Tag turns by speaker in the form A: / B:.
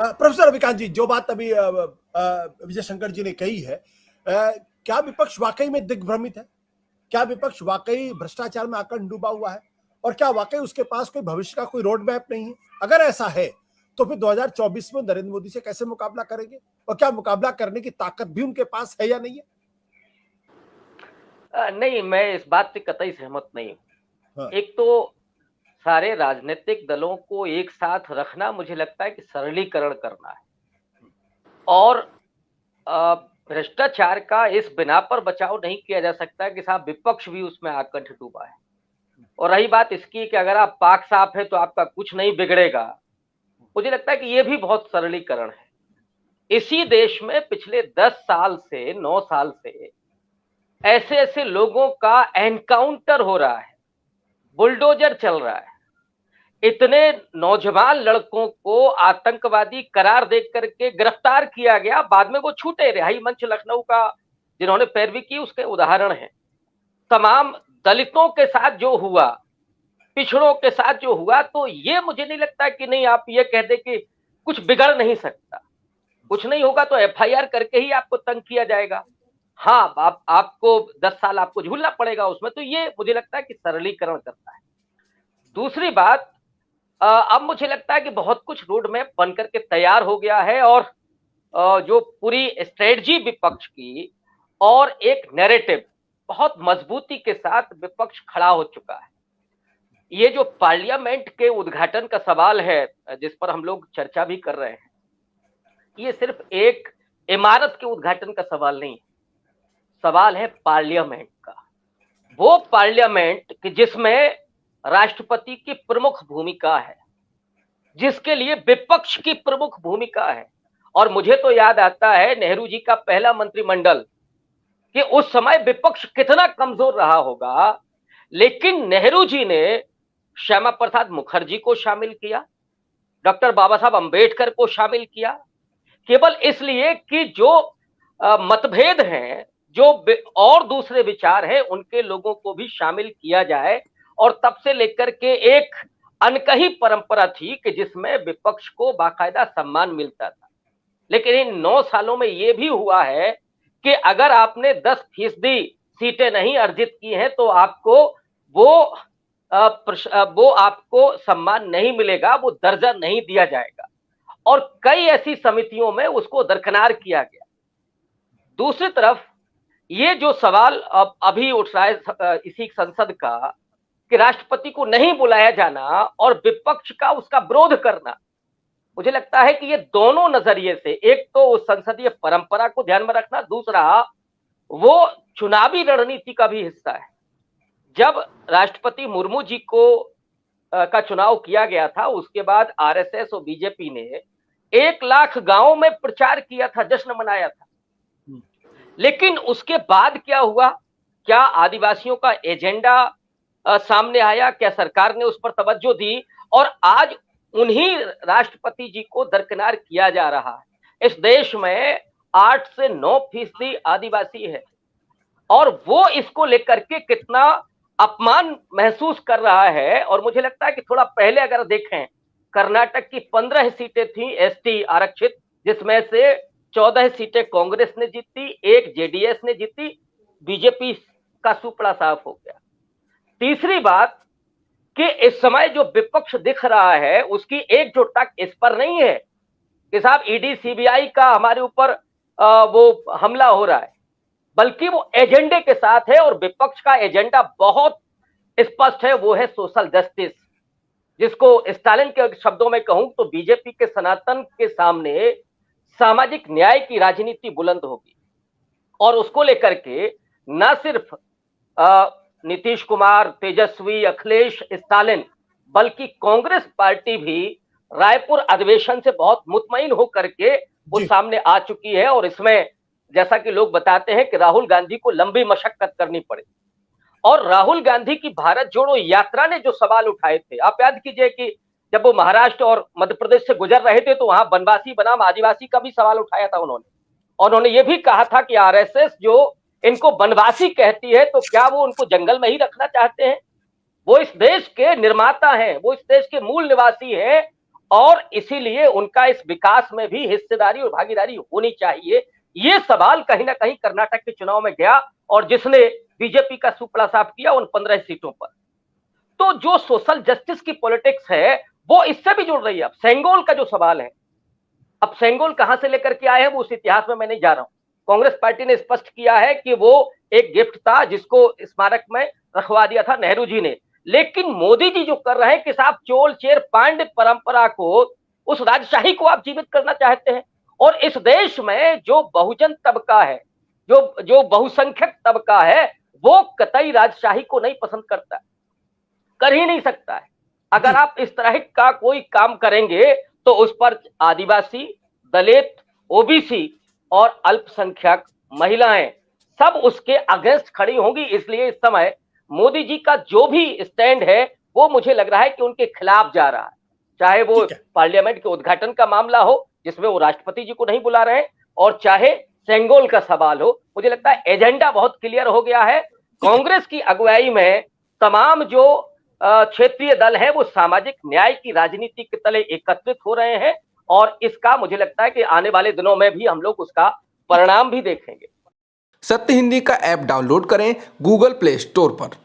A: Professor Abhikant जी, जो बात अभी विजय शंकर जी ने कही है, क्या विपक्ष वाकई में दिग्भ्रमित है? क्या विपक्ष वाकई भ्रष्टाचार में आकर डूबा हुआ है? और क्या वाकई उसके पास कोई भविष्य का कोई रोड मैप नहीं है? अगर ऐसा है तो फिर 2024 में नरेंद्र मोदी से कैसे मुकाबला करेंगे? और क्या मुकाबला करने की ताकत भी उनके पास है या नहीं है?
B: नहीं, मैं इस बात से कतई सहमत नहीं हूँ।
A: हाँ।
B: एक तो सारे राजनीतिक दलों को एक साथ रखना मुझे लगता है कि सरलीकरण करना है, और भ्रष्टाचार का इस बिना पर बचाव नहीं किया जा सकता कि साहब विपक्ष भी उसमें आकर डूबा है। और रही बात इसकी कि अगर आप पाक साफ है तो आपका कुछ नहीं बिगड़ेगा, मुझे लगता है कि ये भी बहुत सरलीकरण है। इसी देश में पिछले 10 साल से 9 साल से ऐसे ऐसे लोगों का एनकाउंटर हो रहा है, बुलडोजर चल रहा है। इतने नौजवान लड़कों को आतंकवादी करार देख करके गिरफ्तार किया गया, बाद में वो छूटे। रिहाई मंच लखनऊ का जिन्होंने पैरवी की उसके उदाहरण है। तमाम दलितों के साथ जो हुआ, पिछड़ों के साथ जो हुआ, तो ये मुझे नहीं लगता कि नहीं आप ये कह दे कि कुछ बिगड़ नहीं सकता। कुछ नहीं होगा तो एफआईआर करके ही आपको तंग किया जाएगा। हाँ, आपको 10 साल आपको झूलना पड़ेगा उसमें, तो ये मुझे लगता है कि सरलीकरण करता है। दूसरी बात, अब मुझे लगता है कि बहुत कुछ रोड मैप बन करके तैयार हो गया है, और जो पूरी स्ट्रेटजी विपक्ष की और एक नैरेटिव बहुत मजबूती के साथ विपक्ष खड़ा हो चुका है। ये जो पार्लियामेंट के उद्घाटन का सवाल है जिस पर हम लोग चर्चा भी कर रहे हैं, ये सिर्फ एक इमारत के उद्घाटन का सवाल नहीं है, सवाल है पार्लियामेंट का। वो पार्लियामेंट कि जिसमें राष्ट्रपति की प्रमुख भूमिका है, जिसके लिए विपक्ष की प्रमुख भूमिका है। और मुझे तो याद आता है नेहरू जी का पहला मंत्रिमंडल, कि उस समय विपक्ष कितना कमजोर रहा होगा, लेकिन नेहरू जी ने श्यामा प्रसाद मुखर्जी को शामिल किया, डॉक्टर बाबा साहब अंबेडकर को शामिल किया, केवल इसलिए कि जो मतभेद हैं, जो और दूसरे विचार हैं, उनके लोगों को भी शामिल किया जाए। और तब से लेकर के एक अनकही परंपरा थी कि जिसमें विपक्ष को बाकायदा सम्मान मिलता था। लेकिन इन 9 सालों में यह भी हुआ है कि अगर आपने 10% सीटें नहीं अर्जित की हैं तो आपको वो आपको सम्मान नहीं मिलेगा, वो दर्जा नहीं दिया जाएगा। और कई ऐसी समितियों में उसको दरकिनार किया गया। दूसरी तरफ ये जो सवाल अब अभी उठ रहा है इसी संसद का, कि राष्ट्रपति को नहीं बुलाया जाना और विपक्ष का उसका विरोध करना, मुझे लगता है कि ये दोनों नजरिए से, एक तो उस संसदीय परंपरा को ध्यान में रखना, दूसरा वो चुनावी रणनीति का भी हिस्सा है। जब राष्ट्रपति मुर्मू जी को का चुनाव किया गया था, उसके बाद आरएसएस और बीजेपी ने 1 लाख गांवों में प्रचार किया था, जश्न मनाया था। लेकिन उसके बाद क्या हुआ? क्या आदिवासियों का एजेंडा सामने आया? क्या सरकार ने उस पर तवज्जो दी? और आज उन्हीं राष्ट्रपति जी को दरकिनार किया जा रहा है। इस देश में 8 से 9% आदिवासी है, और वो इसको लेकर के कितना अपमान महसूस कर रहा है। और मुझे लगता है कि थोड़ा पहले अगर देखें, कर्नाटक की 15 सीटें थी एसटी आरक्षित, जिसमें से 14 सीटें कांग्रेस ने जीती, 1 जेडीएस ने जीती, बीजेपी का सुपड़ा साफ हो गया। तीसरी बात कि इस समय जो विपक्ष दिख रहा है उसकी एकजुटता इस पर नहीं है कि साहब ईडी सीबीआई का हमारे ऊपर वो हमला हो रहा है, बल्कि वो एजेंडे के साथ है। और विपक्ष का एजेंडा बहुत स्पष्ट है, वो है सोशल जस्टिस, जिसको स्टालिन के शब्दों में कहूं तो बीजेपी के सनातन के सामने सामाजिक न्याय की राजनीति बुलंद होगी। और उसको लेकर के न सिर्फ नीतीश कुमार, तेजस्वी, अखिलेश, स्टालिन, बल्कि कांग्रेस पार्टी भी रायपुर अधिवेशन से बहुत मुतमईन होकर के वो सामने आ चुकी है। और इसमें जैसा कि लोग बताते हैं कि राहुल गांधी को लंबी मशक्कत करनी पड़े। और राहुल गांधी की भारत जोड़ो यात्रा ने जो सवाल उठाए थे, आप याद कीजिए कि जब वो महाराष्ट्र और मध्य प्रदेश से गुजर रहे थे तो वहां वनवासी बनाम आदिवासी का भी सवाल उठाया था उन्होंने। और उन्होंने ये भी कहा था कि आरएसएस जो इनको वनवासी कहती है तो क्या वो उनको जंगल में ही रखना चाहते हैं? वो इस देश के निर्माता हैं, वो इस देश के मूल निवासी हैं, और इसीलिए उनका इस विकास में भी हिस्सेदारी और भागीदारी होनी चाहिए। ये सवाल कहीं ना कहीं कर्नाटक के चुनाव में गया और जिसने बीजेपी का सुपड़ा साफ किया उन 15 सीटों पर। तो जो सोशल जस्टिस की पॉलिटिक्स है वो इससे भी जुड़ रही है। अब सेंगोल का जो सवाल है, अब सेंगोल कहां से लेकर के आए हैं वो उस इतिहास में मैं नहीं जा रहा हूं। कांग्रेस पार्टी ने स्पष्ट किया है कि वो एक गिफ्ट था जिसको स्मारक में रखवा दिया था नेहरू जी ने। लेकिन मोदी जी जो कर रहे हैं कि साहब चोल चेर पांड्य परंपरा को, उस राजशाही को आप जीवित करना चाहते हैं। और इस देश में जो बहुजन तबका है, जो बहुसंख्यक तबका है, वो कतई राजशाही को नहीं पसंद करता, कर ही नहीं सकता है। अगर आप इस तरह का कोई काम करेंगे तो उस पर आदिवासी, दलित, ओबीसी और अल्पसंख्यक महिलाएं सब उसके अगेंस्ट खड़ी होंगी। इसलिए इस समय मोदी जी का जो भी स्टैंड है वो मुझे लग रहा है कि उनके खिलाफ जा रहा है। चाहे वो पार्लियामेंट के उद्घाटन का मामला हो जिसमें वो राष्ट्रपति जी को नहीं बुला रहे हैं, और चाहे सेंगोल का सवाल हो, मुझे लगता है एजेंडा बहुत क्लियर हो गया है। कांग्रेस की अगुवाई में तमाम जो क्षेत्रीय दल है वो सामाजिक न्याय की राजनीति के तले एकत्रित हो रहे हैं, और इसका मुझे लगता है कि आने वाले दिनों में भी हम लोग उसका परिणाम भी देखेंगे।
C: सत्य हिंदी का ऐप डाउनलोड करें गूगल प्ले स्टोर पर।